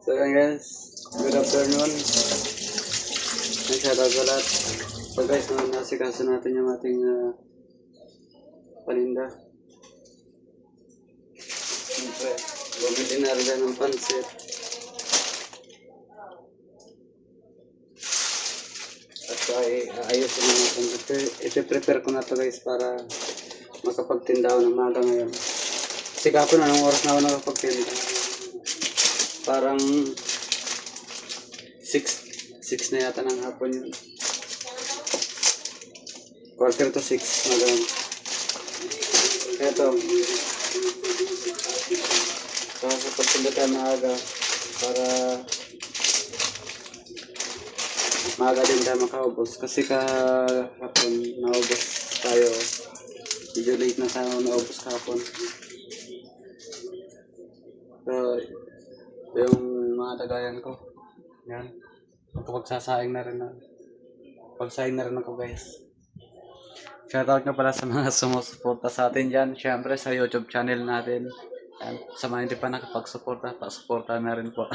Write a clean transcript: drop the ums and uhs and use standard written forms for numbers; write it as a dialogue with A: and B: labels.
A: So yun guys, good afternoon. Shoutout sa lahat. So guys, nasikaso natin yung ating paninda. Siyempre, bumili na rin ng pansit. At ayusin na natin. Ito-prepare ko na to guys para makapagtinda ako ng maga ngayon. Kasi kapon na, anong oras na ako nakapagtinda? Parang 6 na yata ng hapon yun. 5:45 na gano'n. Eto. So, sa pagtinda tayo maaga para maaga din tayo makaubos. Kasi kahapon naubos tayo. Medyo late na tayo naubos kahapon. So, yung mga tagayan ko. Yan. Magkapagsasaing na rin na. Pagsaing na rin ako guys. Shoutout nga pala sa mga sumusuporta sa atin dyan. Siyempre sa YouTube channel natin. Yan. Sa mga hindi pa nakapagsuporta, pagsuporta na rin po.